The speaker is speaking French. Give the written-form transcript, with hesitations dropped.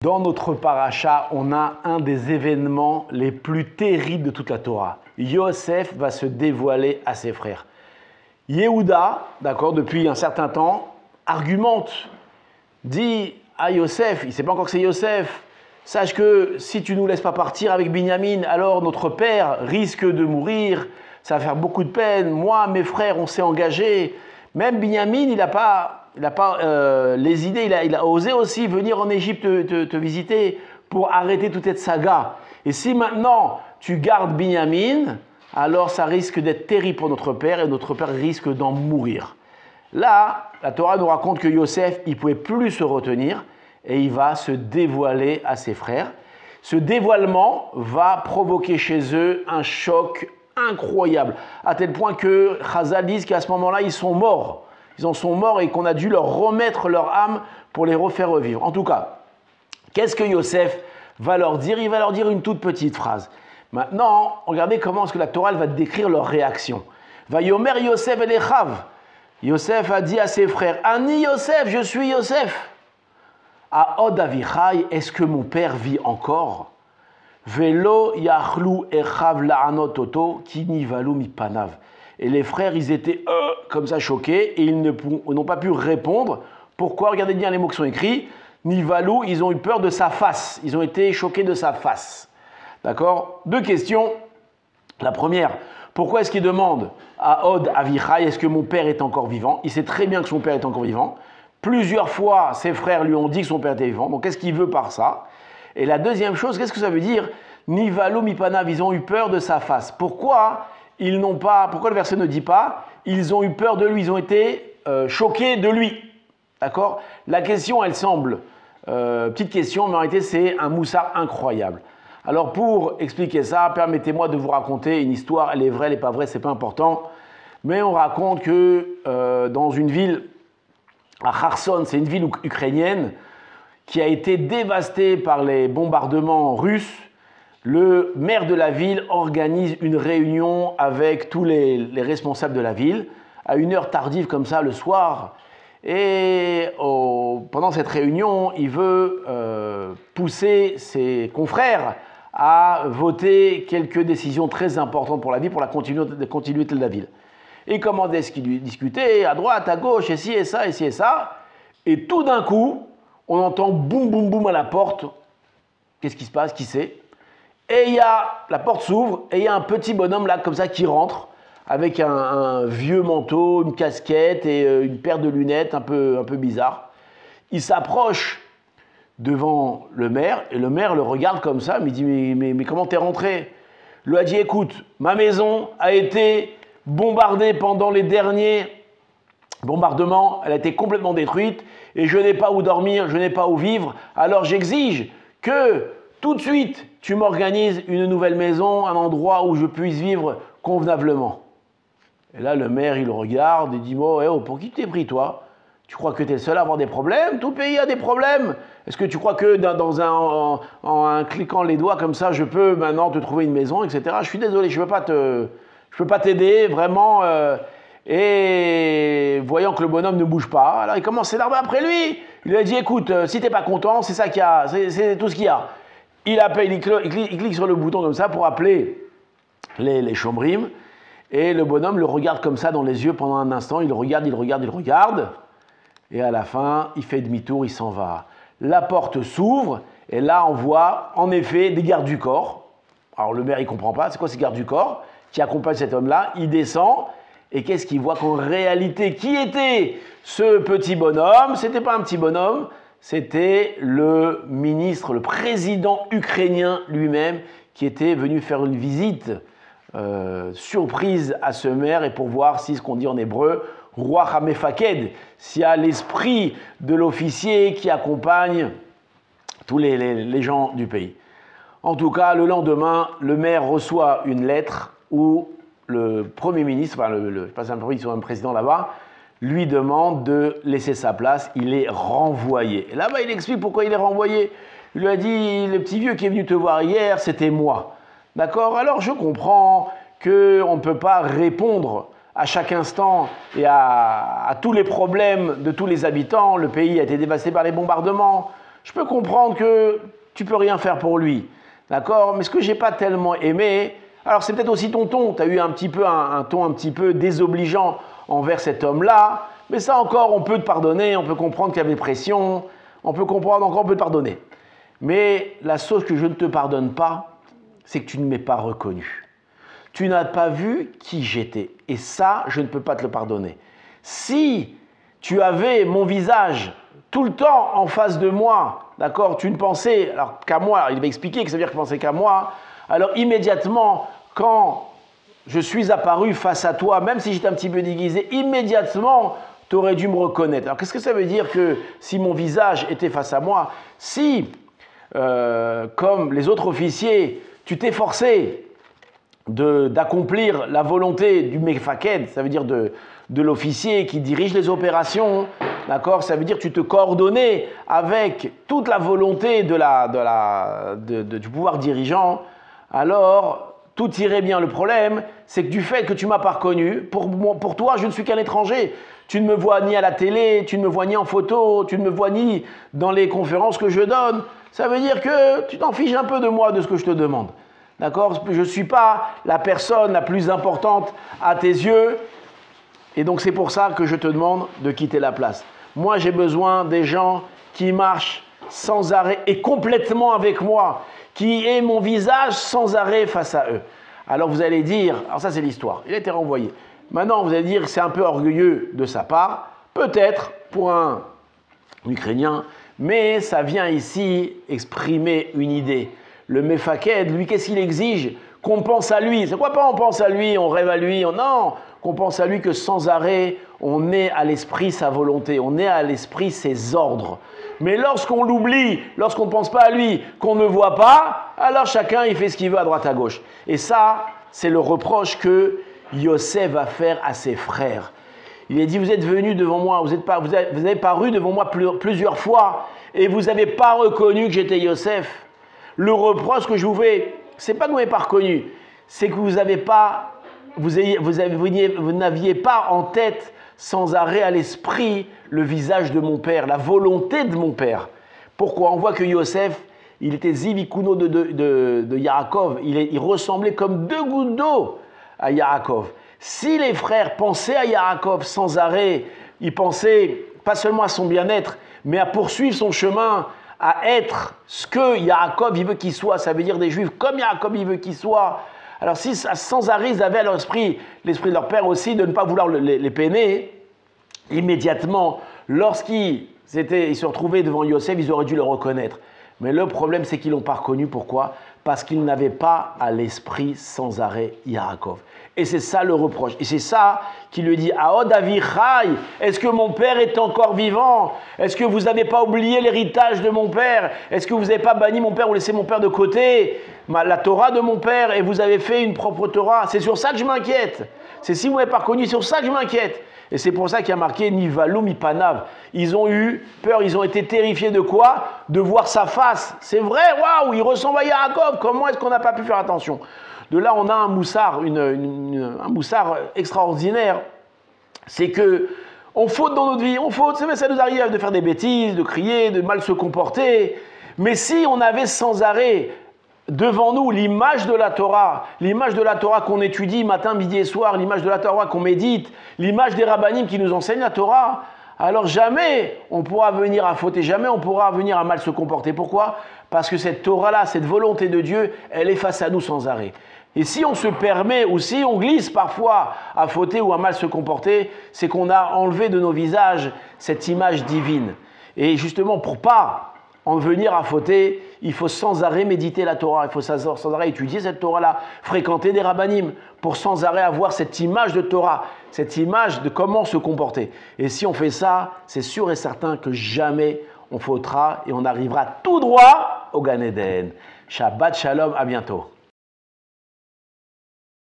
Dans notre paracha, on a un des événements les plus terribles de toute la Torah. Yosef va se dévoiler à ses frères. Yehuda, d'accord, depuis un certain temps, argumente, dit à Yosef, il ne sait pas encore que c'est Yosef, sache que si tu ne nous laisses pas partir avec Binyamin, alors notre père risque de mourir, ça va faire beaucoup de peine. Moi, mes frères, on s'est engagés. Même Binyamin, il n'a pas les idées, il a osé aussi venir en Égypte te visiter pour arrêter toute cette saga. Et si maintenant tu gardes Binyamin, alors ça risque d'être terrible pour notre père et notre père risque d'en mourir. Là, la Torah nous raconte que Yosef, il ne pouvait plus se retenir et il va se dévoiler à ses frères. Ce dévoilement va provoquer chez eux un choc incroyable, à tel point que Chazal disent qu'à ce moment-là, ils sont morts. Ils en sont morts et qu'on a dû leur remettre leur âme pour les refaire revivre. En tout cas, qu'est-ce que Yosef va leur dire? Il va leur dire une toute petite phrase. Maintenant, regardez comment est-ce que la Torah va décrire leur réaction. Vayomer Yosef el Echav. Yosef a dit à ses frères, Ani Yosef, je suis Yosef. A Od Avichai, est-ce que mon père vit encore? Velo Yachlu Echav La'anot Toto, ki nivalu mipanav. Et les frères, ils étaient comme ça choqués et ils n'ont pas pu répondre. Pourquoi? Regardez bien les mots qui sont écrits. Nivalou, ils ont eu peur de sa face. Ils ont été choqués de sa face. D'accord? Deux questions. La première, pourquoi est-ce qu'il demande à Od Avichai, est-ce que mon père est encore vivant? Il sait très bien que son père est encore vivant. Plusieurs fois, ses frères lui ont dit que son père était vivant. Donc, qu'est-ce qu'il veut par ça? Et la deuxième chose, qu'est-ce que ça veut dire? Nivalou mipanav, ils ont eu peur de sa face. Pourquoi le verset ne dit pas, ils ont eu peur de lui, ils ont été choqués de lui. D'accord? La question, elle semble, petite question, mais en réalité, c'est un moussard incroyable. Alors, pour expliquer ça, permettez-moi de vous raconter une histoire. Elle est vraie, elle n'est pas vraie, c'est pas important. Mais on raconte que dans une ville, à Kherson, c'est une ville ukrainienne, qui a été dévastée par les bombardements russes. Le maire de la ville organise une réunion avec tous les responsables de la ville, à une heure tardive comme ça le soir. Et pendant cette réunion, il veut pousser ses confrères à voter quelques décisions très importantes pour la ville, pour la continuité de la ville. Et comment est-ce qu'ils discutaient à droite, à gauche, et ci et ça, et ci et ça. Et tout d'un coup, on entend boum, boum, boum à la porte. Qu'est-ce qui se passe? Qui c'est? Et la porte s'ouvre et il y a un petit bonhomme là comme ça qui rentre avec un vieux manteau, une casquette et une paire de lunettes un peu bizarre. Il s'approche devant le maire et le maire le regarde comme ça, mais il dit mais comment t'es rentré? Il lui a dit écoute, ma maison a été bombardée pendant les derniers bombardements, elle a été complètement détruite et je n'ai pas où dormir, je n'ai pas où vivre, alors j'exige que tout de suite, tu m'organises une nouvelle maison, un endroit où je puisse vivre convenablement. Et là, le maire, il le regarde et dit oh, pour qui tu t'es pris, toi? Tu crois que tu es le seul à avoir des problèmes? Tout le pays a des problèmes. Est-ce que tu crois que en cliquant les doigts comme ça, je peux maintenant te trouver une maison, etc. Je suis désolé, je ne peux pas t'aider, vraiment. Et voyant que le bonhomme ne bouge pas, alors il commence à s'énerver après lui. Il lui a dit écoute, si tu n'es pas content, c'est ça qu'il y a, c'est tout ce qu'il y a. Il appelle, il clique sur le bouton comme ça pour appeler les chomrim. Et le bonhomme le regarde comme ça dans les yeux pendant un instant. Il regarde. Et à la fin, il fait demi-tour, il s'en va. La porte s'ouvre. Et là, on voit en effet des gardes du corps. Alors le maire, il ne comprend pas. C'est quoi ces gardes du corps qui accompagnent cet homme-là? Il descend. Et qu'est-ce qu'il voit qu'en réalité, qui était ce petit bonhomme? Ce n'était pas un petit bonhomme. C'était le ministre, le président ukrainien lui-même qui était venu faire une visite surprise à ce maire et pour voir si ce qu'on dit en hébreu, Ruach HaMefaked, s'il y a l'esprit de l'officier qui accompagne tous les gens du pays. En tout cas, le lendemain, le maire reçoit une lettre où le Premier ministre, je ne sais pas si c'est un Premier ministre ou un président là-bas, lui demande de laisser sa place, il est renvoyé. Et là-bas, il explique pourquoi il est renvoyé. Il lui a dit, le petit vieux qui est venu te voir hier, c'était moi. D'accord? Alors je comprends qu'on ne peut pas répondre à chaque instant et à tous les problèmes de tous les habitants. Le pays a été dévasté par les bombardements. Je peux comprendre que tu ne peux rien faire pour lui, d'accord? Mais ce que je n'ai pas tellement aimé, alors c'est peut-être aussi ton ton, tu as eu un petit peu un ton un petit peu désobligeant envers cet homme-là, mais ça encore, on peut te pardonner, on peut comprendre qu'il y avait pression, on peut comprendre encore, on peut te pardonner. Mais la chose que je ne te pardonne pas, c'est que tu ne m'es pas reconnu. Tu n'as pas vu qui j'étais. Et ça, je ne peux pas te le pardonner. Si tu avais mon visage tout le temps en face de moi, d'accord, tu ne pensais qu'à moi, il va expliquer que ça veut dire que tu pensais qu'à moi, alors immédiatement, quand je suis apparu face à toi, même si j'étais un petit peu déguisé, immédiatement, tu aurais dû me reconnaître. Alors qu'est-ce que ça veut dire que si mon visage était face à moi, si, comme les autres officiers, tu t'efforçais d'accomplir la volonté du mefaked, ça veut dire de l'officier qui dirige les opérations, d'accord, ça veut dire que tu te coordonnais avec toute la volonté du pouvoir dirigeant, alors tout irait bien. Le problème, c'est que du fait que tu ne m'as pas reconnu, pour toi, je ne suis qu'un étranger. Tu ne me vois ni à la télé, tu ne me vois ni en photo, tu ne me vois ni dans les conférences que je donne. Ça veut dire que tu t'en fiches un peu de moi, de ce que je te demande. D'accord? Je ne suis pas la personne la plus importante à tes yeux. Et donc c'est pour ça que je te demande de quitter la place. Moi, j'ai besoin des gens qui marchent sans arrêt et complètement avec moi, qui aient mon visage sans arrêt face à eux. Alors vous allez dire, alors ça c'est l'histoire, il a été renvoyé. Maintenant vous allez dire que c'est un peu orgueilleux de sa part, peut-être pour un Ukrainien, mais ça vient ici exprimer une idée. Le mefaked, lui, qu'est-ce qu'il exige? Qu'on pense à lui. C'est quoi pas on pense à lui, on rêve à lui, non, qu'on pense à lui que sans arrêt, on ait à l'esprit sa volonté, on ait à l'esprit ses ordres. Mais lorsqu'on l'oublie, lorsqu'on ne pense pas à lui, qu'on ne voit pas, alors chacun il fait ce qu'il veut à droite à gauche. Et ça, c'est le reproche que Yosef va faire à ses frères. Il a dit, vous êtes venus devant moi, vous avez paru devant moi plusieurs fois et vous n'avez pas reconnu que j'étais Yosef. Le reproche que je vous fais, c'est pas que vous n'avez pas reconnu, c'est que vous n'aviez pas en tête sans arrêt à l'esprit le visage de mon père, la volonté de mon père. Pourquoi? On voit que Yosef, il était Zivikuno de Yaakov, il ressemblait comme deux gouttes d'eau à Yaakov. Si les frères pensaient à Yaakov sans arrêt, ils pensaient pas seulement à son bien-être, mais à poursuivre son chemin, à être ce que Yaakov il veut qu'il soit, ça veut dire des Juifs comme Yaakov il veut qu'il soit. Alors si sans arrêt ils avaient à leur esprit, l'esprit de leur père aussi, de ne pas vouloir les peiner, immédiatement, lorsqu'ils se retrouvaient devant Yosef, ils auraient dû le reconnaître. Mais le problème, c'est qu'ils ne l'ont pas reconnu. Pourquoi? Parce qu'ils n'avaient pas à l'esprit sans arrêt Yaakov. Et c'est ça le reproche. Et c'est ça qui lui dit, Aod Avichai, est-ce que mon père est encore vivant? Est-ce que vous n'avez pas oublié l'héritage de mon père? Est-ce que vous n'avez pas banni mon père ou laissé mon père de côté? La Torah de mon père, et vous avez fait une propre Torah. C'est sur ça que je m'inquiète. C'est si vous n'avez pas reconnu, c'est sur ça que je m'inquiète. Et c'est pour ça qu'il y a marqué Nivalou Mipanav. Ils ont eu peur, ils ont été terrifiés de quoi? De voir sa face. C'est vrai, waouh, il ressemble à Yaakov. Comment est-ce qu'on n'a pas pu faire attention? De là, on a un moussard, un moussard extraordinaire. C'est que on faute dans notre vie, on faute. Ça nous arrive de faire des bêtises, de crier, de mal se comporter. Mais si on avait sans arrêt devant nous l'image de la Torah qu'on étudie matin, midi et soir, l'image de la Torah qu'on médite, l'image des rabbanim qui nous enseignent la Torah, alors jamais on pourra venir à fauter, jamais on pourra venir à mal se comporter. Pourquoi? Parce que cette Torah-là, cette volonté de Dieu, elle est face à nous sans arrêt. Et si on se permet ou si on glisse parfois à fauter ou à mal se comporter, c'est qu'on a enlevé de nos visages cette image divine. Et justement, pour pas en venir à fauter, il faut sans arrêt méditer la Torah, il faut sans arrêt étudier cette Torah-là, fréquenter des rabbanim, pour sans arrêt avoir cette image de Torah, cette image de comment se comporter. Et si on fait ça, c'est sûr et certain que jamais on fautera et on arrivera tout droit au Gan Eden. Shabbat Shalom, à bientôt.